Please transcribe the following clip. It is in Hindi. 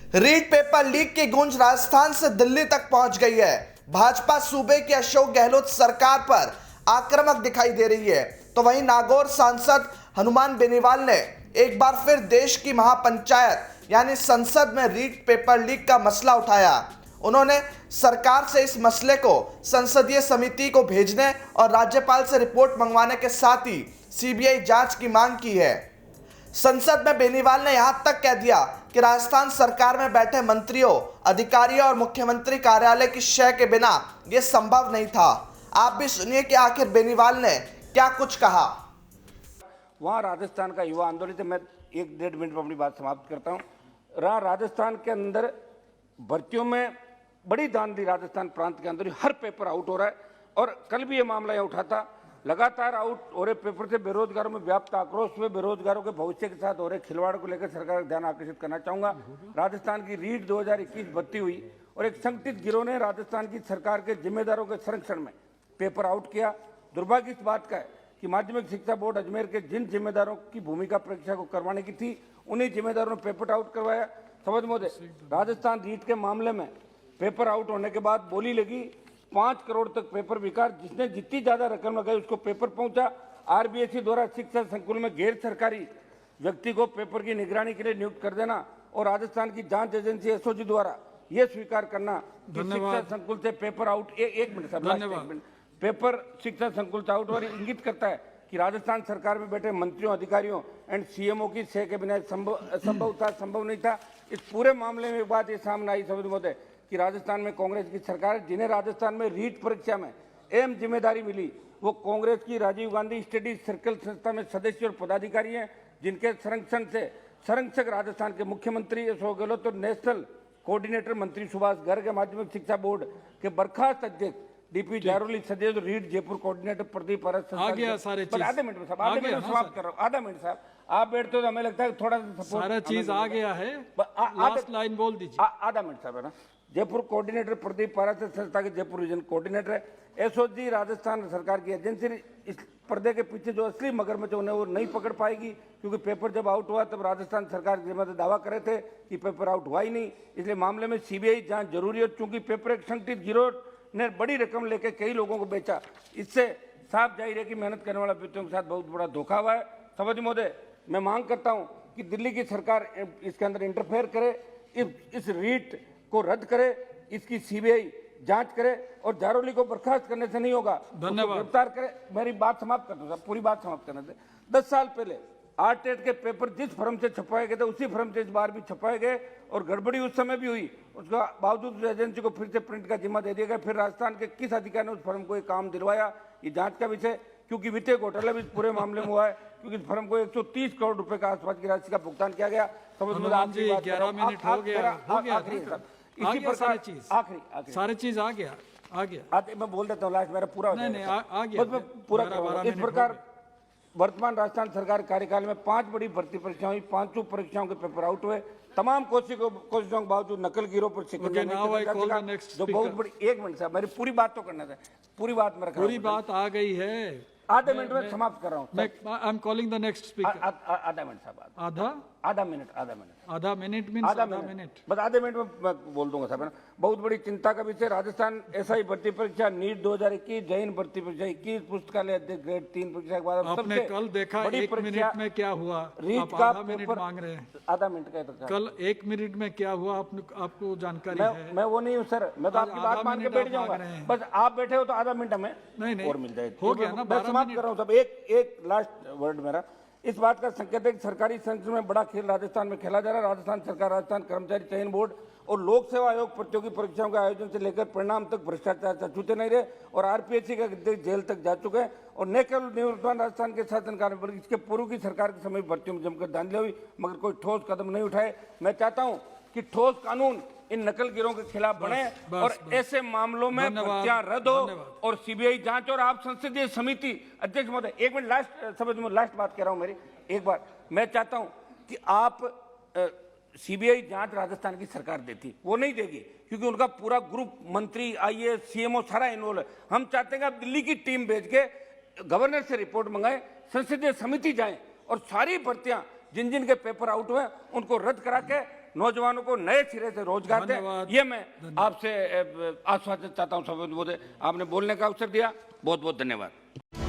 रीट पेपर लीक की गूंज राजस्थान से दिल्ली तक पहुंच गई है। भाजपा सूबे की अशोक गहलोत सरकार पर आक्रामक दिखाई दे रही है, तो वहीं नागौर सांसद हनुमान बेनीवाल ने एक बार फिर देश की महापंचायत यानी संसद में रीट पेपर लीक का मसला उठाया। उन्होंने सरकार से इस मसले को संसदीय समिति को भेजने और राज्यपाल से रिपोर्ट मंगवाने के साथ ही सीबीआई जांच की मांग की है। संसद में बेनीवाल ने यहां तक कह दिया कि राजस्थान सरकार में बैठे मंत्रियों, अधिकारियों और मुख्यमंत्री कार्यालय की शय के बिना यह संभव नहीं था। आप भी सुनिए कि आखिर बेनीवाल ने क्या कुछ कहा। वहाँ राजस्थान का युवा आंदोलन से मैं 1-1.5 मिनट में अपनी बात समाप्त करता हूँ। राजस्थान के अंदर भर्तियों में बड़ी धांधली, राजस्थान प्रांत के अंदर हर पेपर आउट हो रहा है और कल भी ये मामला यहाँ उठा था। लगातार आउट हो रहे पेपर से बेरोजगारों में व्याप्त आक्रोश हुए। बेरोजगारों के भविष्य के साथ हो रहे खिलवाड़ को लेकर सरकार का ध्यान आकर्षित करना चाहूंगा। राजस्थान की रीट 2021 भर्ती हुई और एक संगठित गिरोह ने राजस्थान की सरकार के जिम्मेदारों के संरक्षण में पेपर आउट किया। दुर्भाग्य इस बात का है कि माध्यमिक शिक्षा बोर्ड अजमेर के जिन जिम्मेदारों की भूमिका परीक्षा को करवाने की थी, उन्हीं जिम्मेदारों ने पेपर आउट करवाया। समझ मोदे, राजस्थान रीट के मामले में पेपर आउट होने के बाद बोली लगी 5 करोड़ तक पेपर बिका। जिसने जितनी ज्यादा रकम लगाई उसको पेपर पहुंचा। आरबीएसई द्वारा शिक्षा संकुल में गैर सरकारी व्यक्ति को पेपर की निगरानी के लिए नियुक्त कर देना और राजस्थान की जांच एजेंसी एसओजी द्वारा यह स्वीकार करना कि शिक्षा संकुल से पेपर आउट एक मिनट पेपर शिक्षा संकुल से आउट और इंगित करता है कि राजस्थान सरकार में बैठे मंत्रियों, अधिकारियों एंड सीएमओ की सह के बिना संभव नहीं था। इस पूरे मामले में एक बात ये सामने आई समझ मोदे कि राजस्थान में कांग्रेस की सरकार, जिन्हें राजस्थान में रीट परीक्षा में अहम जिम्मेदारी मिली, वो कांग्रेस की राजीव गांधी स्टडी सर्कल संस्था में सदस्य और पदाधिकारी हैं, जिनके संरक्षण से संरक्षक राजस्थान के मुख्यमंत्री अशोक गहलोत और नेशनल कोऑर्डिनेटर मंत्री सुभाष गर्ग, माध्यमिक शिक्षा बोर्ड के बर्खास्त अध्यक्ष डीपी जारोली, सदैव रीट जयपुर कोऑर्डिनेटर प्रदीप पारस। आधे मिनट में समाप्त कर रहा हूँ। आधा मिनट साहब, आप बैठते हो तो हमें लगता है थोड़ा सा सारा चीज आ गया है। लास्ट लाइन बोल दीजिए। आधा मिनट साहब है ना। जयपुर कोऑर्डिनेटर प्रदीप पारस संस्था के जयपुर रीजन कोऑर्डिनेटर है। एसओजी राजस्थान सरकार की एजेंसी इस पर्दे के पीछे जो असली मगरमच्छ उन्हें वो नहीं पकड़ पाएगी, क्योंकि पेपर जब आउट हुआ तब राजस्थान सरकार के दावा करे थे कि पेपर आउट हुआ ही नहीं। इसलिए मामले में सीबीआई जांच जरूरी है। चूंकि पेपर एक संगठित गिरोह ने बड़ी रकम लेकर कई लोगों को बेचा, इससे साफ जाहिर है कि मेहनत करने वाले व्यक्तियों के साथ बहुत बड़ा धोखा हुआ है। समझ मोदे, मैं मांग करता हूं कि दिल्ली की सरकार इसके अंदर इंटरफेयर करे, इस रीट को रद्द करे, इसकी सीबीआई जांच करे और जारोली को बर्खास्त करने से नहीं होगा, गिरफ्तार करे। मेरी बात समाप्त कर दो, पूरी बात समाप्त करने दे। 10 साल पहले आरटेट के पेपर जिस फर्म से छपवाए गए थे उसी फर्म से इस बार भी छपवाए गए और गड़बड़ी उस समय भी हुई। उसका बावजूद उस एजेंसी को फिर से प्रिंट का जिम्मा दे दिया गया। फिर राजस्थान के किस अधिकारी ने उस फर्म को ये काम दिलवाया, ये जांच का विषय, क्योंकि वित्तीय घोटाला भी इस पूरे मामले में हुआ है, क्योंकि इस फर्म को 130 करोड़ रुपए का आसपास की राशि का भुगतान किया गया। समझ में आखिरी बात, 11 मिनट हो गया, इसी प्रकार आखिरी सारी चीज आ गया। मैं बोल देता हूँ, लास्ट मेरा पूरा आ गया। पूरा इस प्रकार वर्तमान राजस्थान सरकार कार्यकाल में 5 बड़ी भर्ती परीक्षाएं हुई। 5 परीक्षाओं के पेपर आउट हुए। तमाम कोशिशों के बावजूद नकल गिरोह पर जो बहुत बड़ी। 1 मिनट साहब, मेरी पूरी बात तो करना था। पूरी बात में पूरी बात आ गई है। आधे मिनट में समाप्त कर रहा हूँ। I am calling the next speaker. आधा मिनट साहब, आधा मिनट बस आधे मिनट में मैं बोल दूंगा साहब। बहुत बड़ी चिंता का विषय राजस्थान एसआई भर्ती परीक्षा, नीट 2021, जैन भर्ती परीक्षा 21, पुस्तकालय अध्यक्ष ग्रेड 3 परीक्षा के बाद आपने कल देखा 1 मिनट में क्या हुआ, रीट का आधा मिनट मांग रहे हैं। आधा मिनट का कल 1 मिनट में क्या हुआ आपको जानकारी है? मैं वो नहीं हूँ सर, मैं तो आपकी बात मान के बैठ जाऊंगा। बस आप बैठे हो तो आधा मिनट में नहीं और मिल जाएगी। हो गया ना। मैं समाप्त कर रहा हूँ सब। एक लास्ट वर्ड मेरा, इस बात का संकेत है कि सरकारी संस्थान में बड़ा खेल राजस्थान में खेला जा रहा है। राजस्थान सरकार, राजस्थान कर्मचारी चयन बोर्ड और लोक सेवा आयोग प्रतियोगी परीक्षाओं के आयोजन से लेकर परिणाम तक भ्रष्टाचार से छूटे नहीं रहे और आरपीएससी का जेल तक जा चुके हैं। और न केवल निवर्तमान राजस्थान के शासनकाल में बल्कि इसके पूर्व की सरकार के समय भर्तियों में जमकर धांधली हुई, मगर कोई ठोस कदम नहीं उठाए। मैं चाहता हूं कि ठोस कानून इन नकल गिरोह के खिलाफ बने और ऐसे मामलों में भर्तियां रद्द हो और सीबीआई जांच। और आप संसदीय समिति अध्यक्ष महोदय, 1 मिनट लास्ट समझ में, लास्ट बात कह रहा हूं मेरी। एक बार मैं चाहता हूं कि आप सीबीआई जांच राजस्थान की सरकार देती, वो नहीं देगी, क्योंकि उनका पूरा ग्रुप मंत्री, आईएएस, सीएमओ सारा इन्वॉल्व है। हम चाहते हैं कि आप दिल्ली की टीम भेज के गवर्नर से रिपोर्ट मंगाएं, संसदीय समिति जाए और सारी भर्तियां जिन जिन के पेपर आउट हुए उनको रद्द करा के नौजवानों को नए सिरे से रोजगार दें, धन्यवाद। ये मैं आपसे आश्वासन चाहता हूं। आपने बोलने का अवसर दिया, बहुत बहुत धन्यवाद।